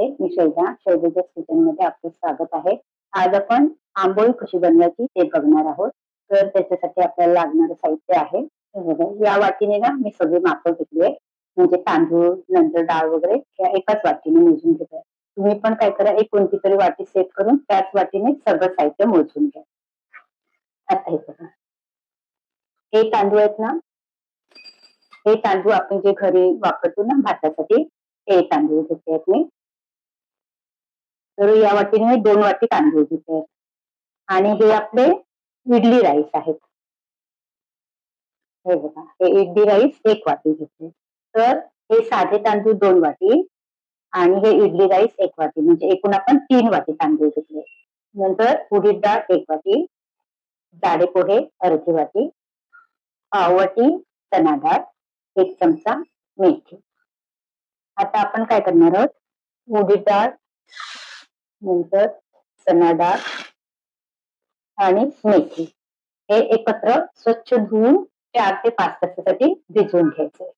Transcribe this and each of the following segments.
नमस्ते, मी शैलजा's kitchen मध्ये आपलं स्वागत आहे. आज आपण आंबोळी कशी बनवायची ते बघणार आहोत. तर त्याच्यासाठी आपल्याला लागणारं साहित्य आहे. हे बघा, या वाटीने ना मी सगळी मापं घेतली आहे. म्हणजे तांदूळ नंतर डाळ वगैरे या एकाच वाटीने मोजून घेतलं. तुम्ही पण काय करा, एक कोणती तरी वाटी सेट करून त्याच वाटीने सगळं साहित्य मोजून घ्या. आता हे बघा, हे तांदूळ आहेत ना, हे तांदूळ आपण जे घरी वापरतो ना भातासाठी, हे तांदूळ घेतले आहेत मी. तर या वाटीने मी 2 वाटी तांदूळ घेते आणि हे आपले इडली राईस आहेत. हे बघा, हे इडली राईस 1 वाटी घेतले. तर हे साधे तांदूळ 2 वाटी आणि हे इडली राईस 1 वाटी, म्हणजे एकूण आपण 3 वाटी तांदूळ घेतले. नंतर उडीद डाळ 1 वाटी, जाडे पोहे अर्धी वाटी, पाव वाटी चणा डाळ, 1 चमचा मेथी. आता आपण काय करणार आहोत, उडीद डाळ नंतर चणा डाळ आणि मेथी हे एकत्र स्वच्छ धुवून 4 ते 5 तासासाठी भिजवून घ्यायचे.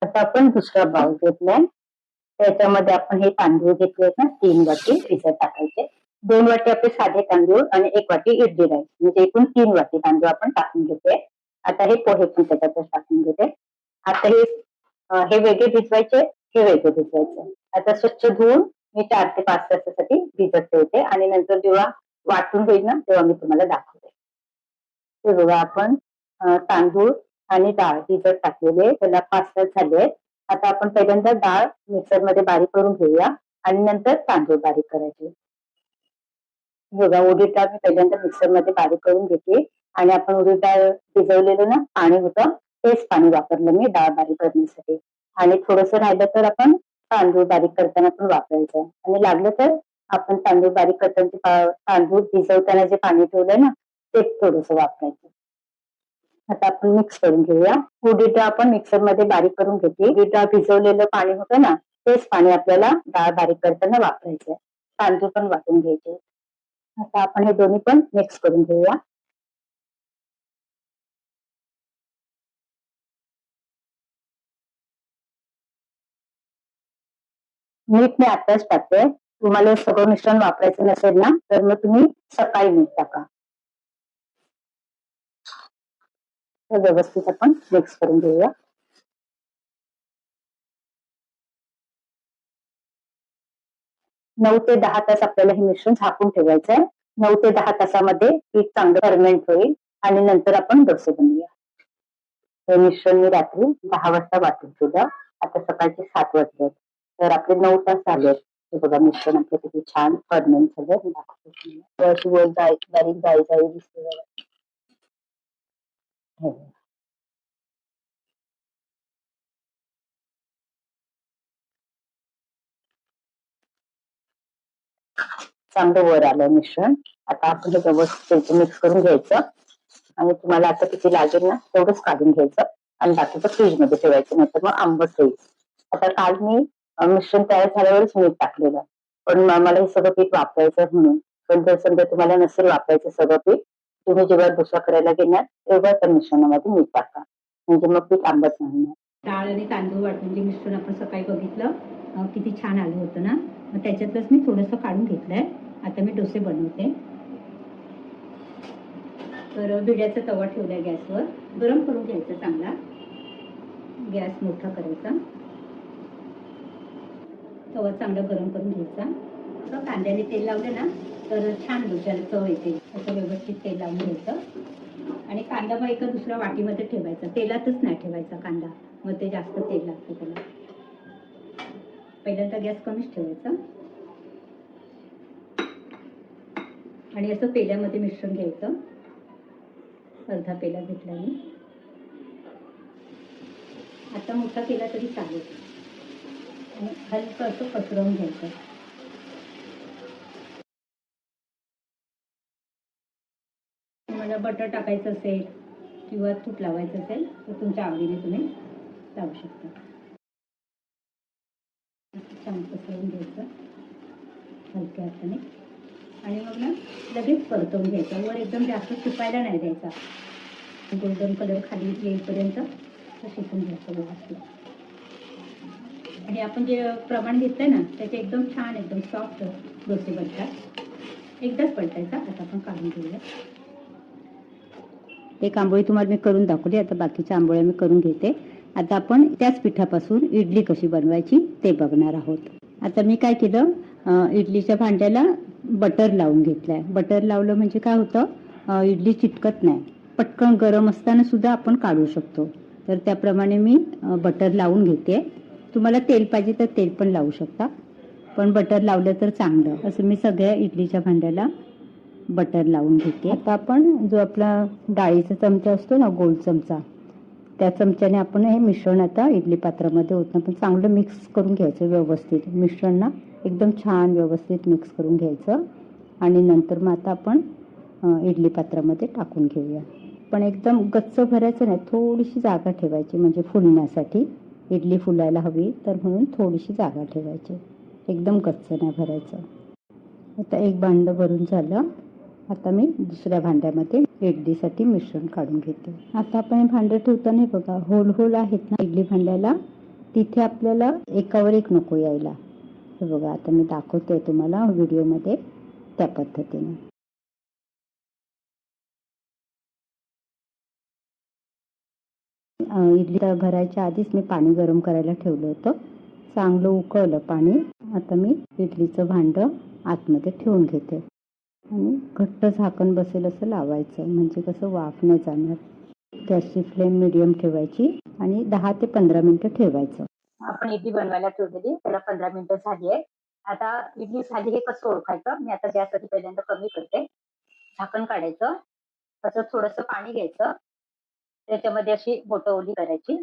आता आपण दुसरा बाउल घेतलाय, त्याच्यामध्ये आपण हे तांदूळ घेतले ना 3 वाटी भिजत टाकायचे. 2 वाटी आपले साधे तांदूळ आणि 1 वाटी इडली राईस, म्हणजे एकूण 3 वाटी तांदूळ आपण टाकून घेतोय. आता हे पोहे पण त्याच्यातच टाकून घेते. आता हे वेगळे भिजवायचे, हे वेगळे भिजवायचे. आता स्वच्छ धुवून मी 4 ते 5 तासासाठी भिजत ठेवते आणि नंतर जेव्हा वाटून होईल ना तेव्हा मी तुम्हाला दाखवते. हे बघा, आपण तांदूळ आणि डाळ भिजत टाकलेले, त्याला 5 तास झाले. आता आपण पहिल्यांदा डाळ मिक्सर मध्ये बारीक करून घेऊया आणि नंतर तांदूळ बारीक करायचे. बघा, उडीद डाळ मी पहिल्यांदा मिक्सर मध्ये बारीक करून घेते आणि आपण उडीद डाळ भिजवलेलं ना पाणी होतं, तेच पाणी वापरलं मी डाळ बारीक करण्यासाठी. आणि थोडंसं राहिलं तर आपण तांदूळ बारीक करताना पण वापरायचं आणि लागलं तर आपण तांदूळ बारीक करताना तांदूळ भिजवताना जे पाणी ठेवलंय ना तेच थोडंसं वापरायचं. आता आपण मिक्स करून घेऊया. उडीद डाळ आपण मिक्सर मध्ये बारीक करून घेतली. उडीद डाळ भिजवलेलं पाणी होतं ना तेच पाणी आपल्याला डाळ बारीक करताना वापरायचंय. तांदूळ पण वाटून घ्यायचे. आता आपण हे दोन्ही पण मिक्स करून घेऊया. मीठ मी आताच टाकते. तुम्हाला सगळं मिश्रण वापरायचं नसेल ना तर मग तुम्ही सकाळी मीठ टाका. हे व्यवस्थित आपण मिक्स करून घेऊया. नऊ ते 10 तास आपल्याला हे मिश्रण झाकून ठेवायचंय. 9 ते 10 तासामध्ये पीठ चांगलं फर्मेंट होईल आणि नंतर आपण डोसे बनवूया. हे मिश्रण मी रात्री 10 वाजता वाटून ठेवलं. आता सकाळचे 7 वाजले, तर आपले 9 तास झाले. हे बघा, मिश्रण आपलं किती छान फर्मेंट झालं. अशी वर बारीक जाळी जाळी दिसते बघा. चांगलं वर आलं मिश्रण. आता आपण हे व्यवस्थित मिक्स करून घ्यायचं आणि तुम्हाला आता किती लागेल ना तेवढंच काढून घ्यायचं आणि बाकीचं फ्रीज मध्ये ठेवायचं, नंतर मग आंबट होईल. आता काल मी मिश्रण तयार झाल्यावरच मीठ टाकलेलं, पण मला हे सगळं पीठ वापरायचं म्हणून. पण जर समजा तुम्हाला नसेल वापरायचं सगळं पीठ, तुम्ही जेव्हा डोसा करायला घेणार तेव्हा त्या मिश्रणामध्ये मीठ टाका, म्हणजे मग पीठ आंबट नाही. डाळ आणि तांदूळ वाटून जे मिश्रण आपण सकाळी बघितलं किती छान आलं होतं ना, मग त्याच्यातच मी थोडंसं काढून घेतलंय. आता मी डोसे बनवते. तर बिड्याचा तवा ठेवलाय गॅसवर, गरम करून घ्यायचा चांगला. गॅस मोठा करायचा, तवा चांगला गरम करून घ्यायचा. तर कांद्याने तेल लावलं ना तर छान डोस्याला चव येते. असं व्यवस्थित तेल लावून घ्यायचं आणि कांदा मग एका दुसऱ्या वाटीमध्ये ठेवायचा. तेलातच नाही ठेवायचा कांदा, मग ते जास्त तेल लागतं त्याला. पहिल्यांदा गॅस कमीच ठेवायचा आणि असं पेल्यामध्ये मिश्रण घ्यायचं. अर्धा पेला घेतला मी. आता मोठा केला तरी चालेल आणि हलकं असं पसरवून घ्यायचं. तुम्हाला बटर टाकायचं असेल किंवा तूप लावायचं असेल तर तुमच्या आवडीने तुम्ही लावू शकता. छान पसरवून घ्यायचं हलक्या हाताने आणि मग ना लगेच परतवून घ्यायचा. वर एकदम जास्त सुकायला नाही द्यायचा. गोल्डन कलर खाली येईपर्यंत शिकून घ्यायचं व्यवस्थित. आणि आपण जे प्रमाण घेतलंय ना त्याचे एकदम छान एकदम सॉफ्ट डोसे बनतात. एकदाच पलटायचा. आता आपण काढून घेऊया. एक आंबोळी तुम्हाला मी करून दाखवली. आता बाकीच्या आंबोळ्या मी करून घेते. आता आपण त्याच पिठापासून इडली कशी बनवायची ते बघणार आहोत. आता मी काय केलं, इडलीच्या भांड्याला बटर लावून घेतलंय. बटर लावलं म्हणजे काय होतं, इडली चिटकत नाही. पटकन गरम असताना सुद्धा आपण काढू शकतो. तर त्याप्रमाणे मी बटर लावून घेते. तुम्हाला तेल पाहिजे तर तेल पण लावू शकता, पण बटर लावलं तर चांगलं. असं मी सगळ्या इडलीच्या भांड्याला बटर लावून घेते. आता आपण जो आपला डाळीचा चमचा असतो ना, गोल चमचा, त्या चमच्याने आपण हे मिश्रण आता इडली पात्रामध्ये ओतून पण चांगलं मिक्स करून घ्यायचं व्यवस्थित. मिश्रण ना एकदम छान व्यवस्थित मिक्स करून घ्यायचं आणि नंतर मग आता आपण इडली पात्रामध्ये टाकून घेऊया. पण एकदम गच्च भरायचं नाही, थोडीशी जागा ठेवायची म्हणजे फुलण्यासाठी. इडली फुलायला हवी तर म्हणून थोडीशी जागा ठेवायची, एकदम गच्च नाही भरायचं. आता एक भांडं भरून झालं. आता मी दुसऱ्या भांड्यामध्ये इडलीसाठी मिश्रण काढून घेते. आता आपण हे भांडं ठेवताना बघा, होल होल आहेत ना इडली भांड्याला, तिथे आपल्याला एकावर एक नको यायला. हे बघा, आता मी दाखवते तुम्हाला व्हिडिओमध्ये त्या पद्धतीने. इडली भरायच्या आधीच मी पाणी गरम करायला ठेवलं होतं. चांगलं उकळलं पाणी. आता मी इडलीचं भांडं आतमध्ये ठेवून घेते आणि घट्ट झाकण बसेल असं लावायचं, म्हणजे कसं वाफ नाही जाणार. गॅसची फ्लेम मिडियम ठेवायची आणि 10 ते 15 मिनिटं ठेवायचं. आपण इडली बनवायला ठेवलेली, त्याला 15 मिनिटं झाली आहे. आता इडली झाली हे कसं ओळखायचं, मी आता गॅस आधी पहिल्यांदा कमी करते. झाकण काढायचं, असं थोडंसं पाणी घ्यायचं, त्याच्यामध्ये अशी बोटं ओली करायची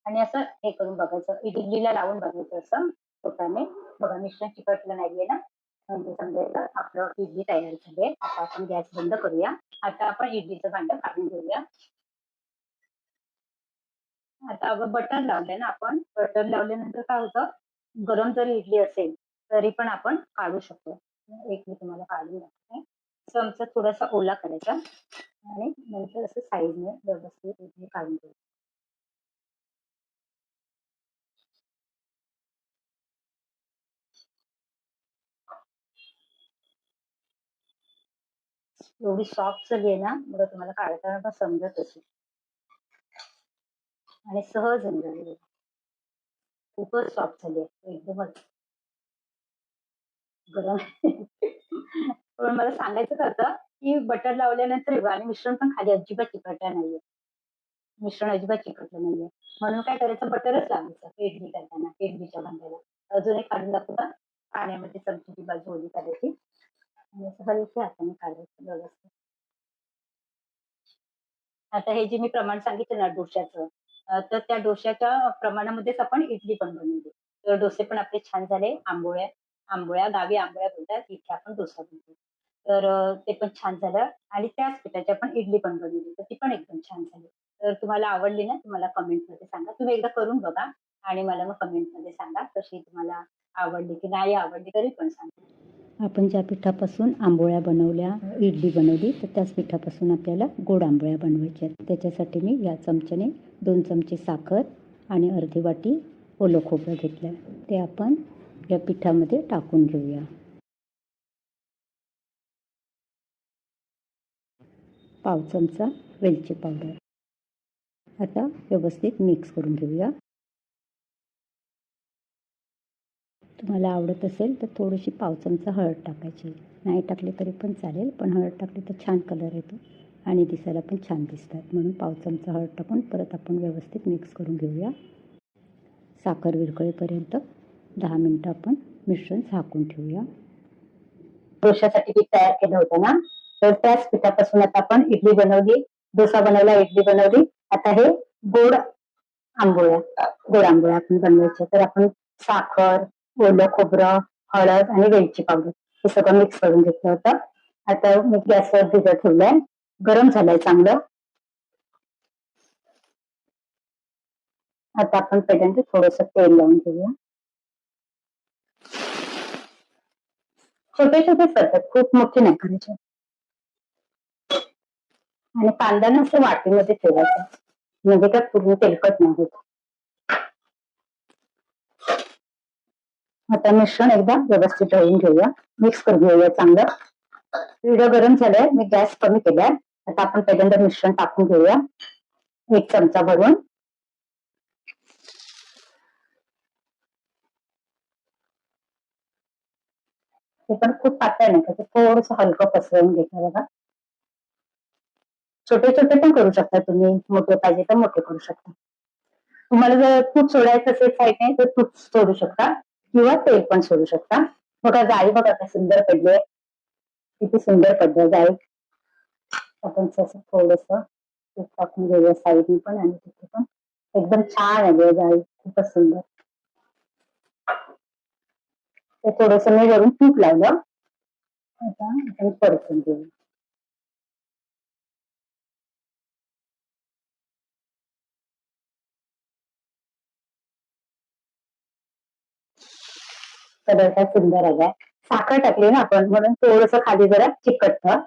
आणि असं हे करून बघायचं, इडलीला लावून बघायचं असं बोटाने. बघा मिश्रण चिकटलं नाहीये ना, म्हणजे समजायचं आपलं इडली तयार झाली आहे. आता आपण गॅस बंद करूया. आता आपण इडलीचं भांडं काढून घेऊया. आता बटर लावलंय ना आपण, बटर लावल्यानंतर काय होतं, गरम जरी इडली असेल तरी पण आपण काढू शकतो. एक मी तुम्हाला काढून दाखवते. चमचा थोडासा ओला करायचा आणि नंतर असं साईडने व्यवस्थित इडली काढून घ्यायची. एवढी सॉफ्ट झाली आहे ना, बघा तुम्हाला काढताना पण समजत असेल आणि सहज होऊन झाली. खूपच सॉफ्ट झाली आहे, एकदमच गरम. पण मला सांगायचं होतं की बटर लावल्यानंतर आणि मिश्रण पण खाली अजिबात चिकटलं नाहीये. मिश्रण अजिबात चिकटलं नाहीये. म्हणून काय करायचं, बटरच लावायचं इडली करताना इडलीच्या भांड्याला. अजून एक काढून दाखवता. पाण्यामध्ये चमच्याची बाजू ओली करायची आणि असं हलक्या हाताने काढायचं व्यवस्थित. आता हे जे मी प्रमाण सांगितलं ना डोश्याचं, तर त्या डोश्याच्या प्रमाणामध्येच आपण इडली पण बनवली. तर डोसे पण आपले छान झाले. आंबोळ्या आंबोळ्या गावी आंबोळ्या बोलतात, इथे आपण डोसा बोलतो. तर ते पण छान झालं आणि त्याच पिठाची आपण इडली पण बनवली, तर ती पण एकदम छान झाली. तर तुम्हाला आवडली ना, तुम्हाला कमेंटमध्ये सांगा. तुम्ही एकदा करून बघा आणि मला मग कमेंटमध्ये सांगा कशी तुम्हाला आवडली की नाही आवडली, तरी पण सांगा. आपण ज्या पिठापासून आंबोळ्या बनवल्या, इडली बनवली, तर त्याच पिठापासून आपल्याला गोड आंबोळ्या बनवायच्या आहेत. त्याच्यासाठी मी या चमच्याने 2 चमचे साखर आणि अर्धी वाटी ओलं खोबरं घेतलं. ते आपण या पिठामध्ये टाकून घेऊया. पाव चमचा वेलची पावडर. आता व्यवस्थित मिक्स करून घेऊया. तुम्हाला आवडत असेल तर थोडीशी पाव चमचा हळद टाकायची. नाही टाकली तरी पण चालेल, पण हळद टाकली तर छान कलर येतो आणि दिसायला पण छान दिसतात. म्हणून पाव चमचा हळद टाकून परत आपण व्यवस्थित मिक्स करून घेऊया. साखर विरघळेपर्यंत 10 मिनिटं आपण मिश्रण झाकून ठेवूया. डोश्यासाठी पीठ तयार केलं होतं ना, तर त्याच पिठापासून आता आपण इडली बनवली, डोसा बनवला, इडली बनवली. आता हे गोड गोड आंबोळ्या आपण बनवायचे. तर आपण साखर, ओलं खोबरं, हळद आणि वेलची पावडर हे सगळं मिक्स करून घेतलं होतं. आता मी गॅसवर भिजत ठेवलंय, गरम झालंय चांगलं. आता आपण पहिल्यांदा थोडंसं तेल लावून घेऊया. छोटे छोटेच करतात, खूप मोठे नाही करायचे. आणि कांदा ना असं वाटीमध्ये ठेवायचं, म्हणजे काय पूर्ण तेलकट नाही होत. आता मिश्रण एकदा व्यवस्थित ढवळून घेऊया, मिक्स करून घेऊया चांगलं. व्हिडिओ गरम झालाय, मी गॅस कमी केलाय. आता आपण पहिल्यांदा मिश्रण टाकून घेऊया 1 चमचा भरून. ते पण खूप पातळ नाही करायचं, थोडंसं हलकं पसरवून घ्यायचं बघा. छोटे छोटे पण करू शकता तुम्ही, मोठे पाहिजे तर मोठे करू शकता. तुम्हाला जर तूप सोडायचं असेल साईडने तर तूप सोडू शकता किंवा तेल पण सोडू शकता. बघा जाळी बघा काय सुंदर पडली आहे, किती सुंदर पडली जाळी. आपण तसं थोडंसं तूप टाकून घेऊया साईडने पण आणि तिथे पण. एकदम छान आली आहे जाळी, खूपच सुंदर. ते थोडंसं मी वरून तूप लावलं. आता आपण परतून घेऊ. कलर काय सुंदर आलाय. साखर टाकली ना आपण म्हणून थोडंसं खाली जरा चिकटतं.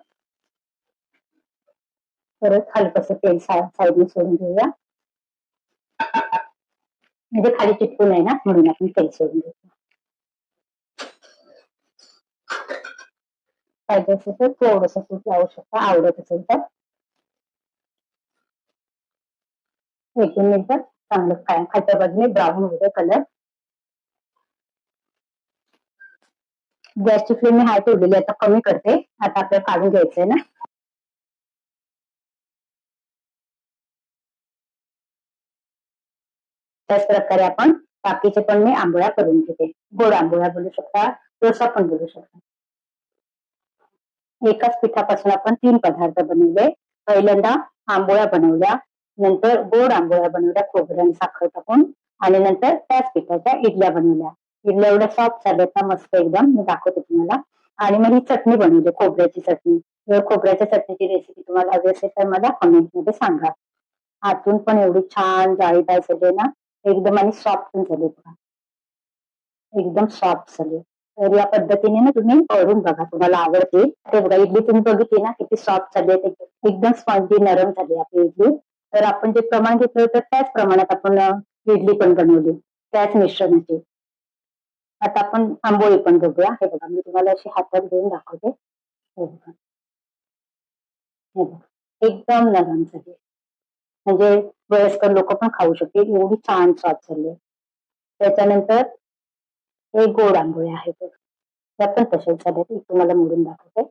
परत हलकंसं तेल साईडने सोडून घेऊया, म्हणजे खाली चिटकू नये ना म्हणून आपण तेल सोडून घेऊ. पाहिजे असेल तर थोडंसं तूप लावू शकता, आवडत असेल तर. 1-2 मिनिटं चांगलं खालच्या बाजूने ब्राऊन होते कलर. गॅसची फ्लेम मी हाय ठेवलेली, आता कमी करते. आता आपल्याला काढून घ्यायचंय ना. त्याच प्रकारे आपण बाकीचे पण मी आंबोळ्या करून घेते. गोड आंबोळ्या बोलू शकता, डोसा पण बोलू शकता. एकाच पिठापासून आपण 3 पदार्थ बनवले. पहिल्यांदा आंबोळ्या बनवल्या, नंतर गोड आंबोळ्या बनवल्या खोबरं आणि साखर टाकून, आणि नंतर त्याच पिठाच्या इडल्या बनवल्या. इडल्या एवढ्या सॉफ्ट झाल्यात ना, मस्त एकदम. मी दाखवते तुम्हाला. आणि मग ही चटणी बनवली, खोबऱ्याची चटणी. जर खोबऱ्याच्या चटणीची रेसिपी तुम्हाला हवी असेल तर मला कमेंटमध्ये सांगा. आतून पण एवढी छान जाळीदार झाली ना एकदम, आणि सॉफ्ट पण झाली बघा, एकदम सॉफ्ट झाली. तर या पद्धतीने ना तुम्ही करून बघा, तुम्हाला आवडते. ते बघा इडली तुम्ही बघितली ना किती सॉफ्ट झाली आहे, एकदम स्पॉन्जी नरम झाली आपली इडली. तर आपण जे प्रमाण घेतलं होतं त्याच प्रमाणात आपण इडली पण बनवली, त्याच मिश्रणाची. आता आपण आंबोळी पण बघूया. हे बघा मी तुम्हाला अशी हातात घेऊन दाखवते. हे बघा, हे बघा एकदम नरम झाली, म्हणजे वयस्कर लोक पण खाऊ शकतील एवढी छान सॉफ्ट झाली आहे. त्याच्यानंतर हे गोड आंबोळी आहेत, त्या पण तशाच झाल्या. तुम्हाला मोडून दाखवते.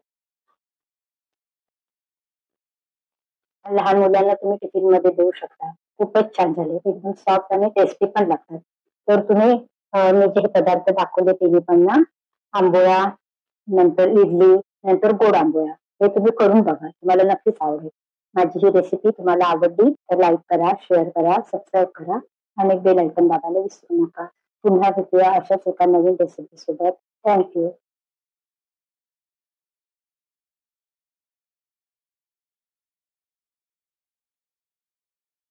लहान मुलांना तुम्ही टिफिन मध्ये देऊ शकता, खूपच छान झाले, एकदम सॉफ्ट आणि टेस्टी पण लागतात. तर तुम्ही मी जे पदार्थ दाखवले तिन्ही पण ना, आंबोळ्या, नंतर इडली, नंतर गोड आंबोळ्या, हे तुम्ही करून बघा, तुम्हाला नक्कीच आवडेल. माझी ही रेसिपी तुम्हाला आवडली तर लाईक करा, शेअर करा, सबस्क्राईब करा आणि बेल आयकॉन दाबायला विसरू नका. पुन्हा भेटूया अशाच एका नवीन रेसिपी सोबत. थँक्यू.